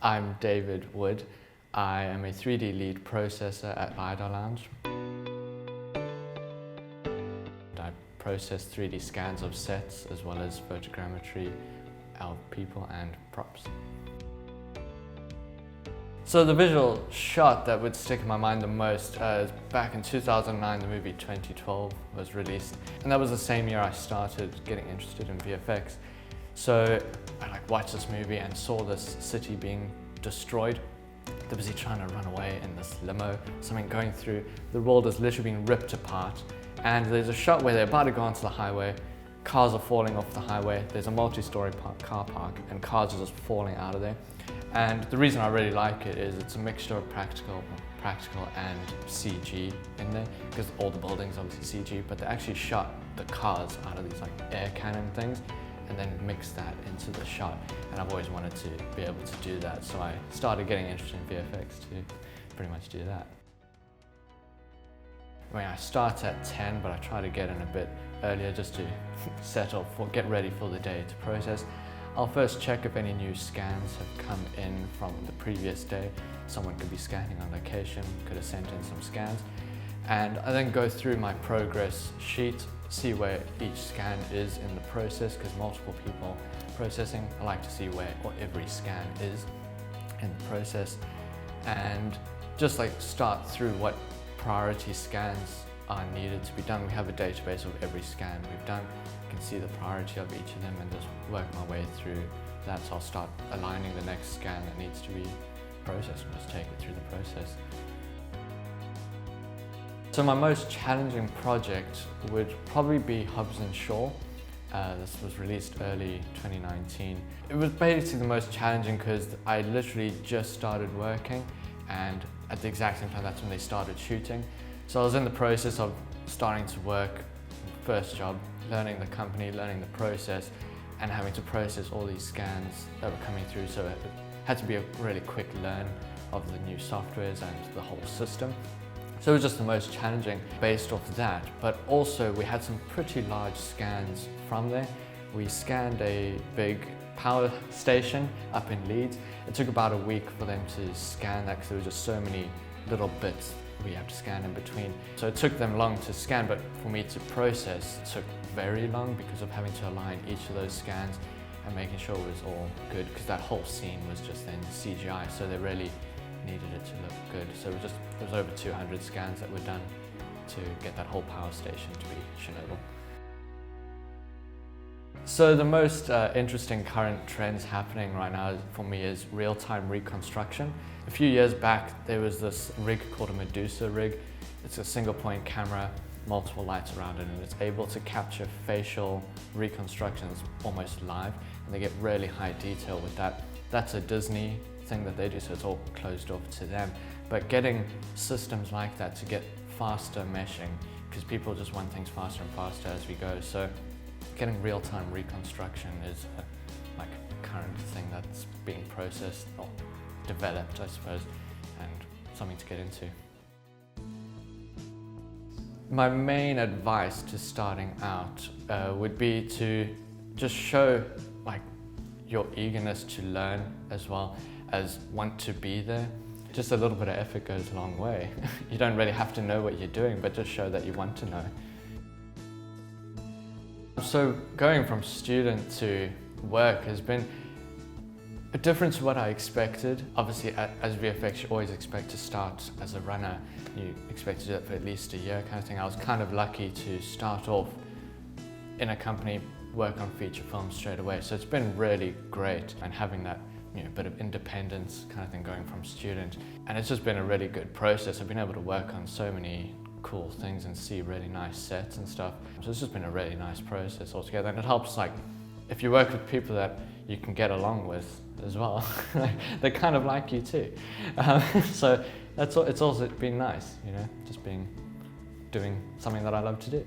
I'm David Wood. I am a 3D lead processor at Lidar Lounge. I process 3D scans of sets as well as photogrammetry of people and props. So the visual shot that would stick in my mind the most is back in 2009, the movie 2012 was released. And that was the same year I started getting interested in VFX. So I watched this movie and saw this city being destroyed. They're busy trying to run away in this limo, something going through. The world is literally being ripped apart. And there's a shot where they're about to go onto the highway. Cars are falling off the highway. There's a multi-story car park and cars are just falling out of there. And the reason I really like it is it's a mixture of practical and CG in there, because all the buildings are obviously CG, but they actually shot the cars out of these air cannon things and then mix that into the shot. And I've always wanted to be able to do that, so I started getting interested in VFX to pretty much do that. I mean, I start at 10, but I try to get in a bit earlier just to get ready for the day to process. I'll first check if any new scans have come in from the previous day. Someone could be scanning on location, could have sent in some scans. And I then go through my progress sheet, see where each scan is in the process, because multiple people processing. I like to see where every scan is in the process. And just start through what priority scans are needed to be done. We have a database of every scan we've done. I can see the priority of each of them and just work my way through that. So I'll start aligning the next scan that needs to be processed and just take it through the process. So my most challenging project would probably be Hobbs & Shaw. This was released early 2019. It was basically the most challenging because I literally just started working, and at the exact same time that's when they started shooting. So I was in the process of starting to work, first job, learning the company, learning the process, and having to process all these scans that were coming through. So it had to be a really quick learn of the new softwares and the whole system. So it was just the most challenging based off that, but also we had some pretty large scans from there. We scanned a big power station up in Leeds. It took about a week for them to scan that because there were just so many little bits we have to scan in between. So it took them long to scan, but for me to process it took very long because of having to align each of those scans and making sure it was all good, because that whole scene was just then CGI, so they really needed it to look good. So it was over 200 scans that were done to get that whole power station to be Chernobyl. So the most interesting current trends happening right now for me is real-time reconstruction. A few years back there was this rig called a Medusa rig. It's a single point camera, multiple lights around it, and it's able to capture facial reconstructions almost live, and they get really high detail with that. That's a Disney thing that they do, so it's all closed off to them. But getting systems like that to get faster meshing, because people just want things faster and faster as we go. So getting real-time reconstruction is a current thing that's being processed or developed, I suppose, and something to get into. My main advice to starting out would be to just show your eagerness to learn as well as want to be there. Just a little bit of effort goes a long way. You don't really have to know what you're doing, but just show that you want to know. So going from student to work has been a difference to what I expected. Obviously, as VFX, you always expect to start as a runner. You expect to do that for at least a year kind of thing. I was kind of lucky to start off in a company, work on feature films straight away. So it's been really great, and having that bit of independence kind of thing going from student. And it's just been a really good process. I've been able to work on so many cool things and see really nice sets and stuff. So it's just been a really nice process altogether, and it helps if you work with people that you can get along with as well. They kind of like you too. So it's also been nice, just doing something that I love to do.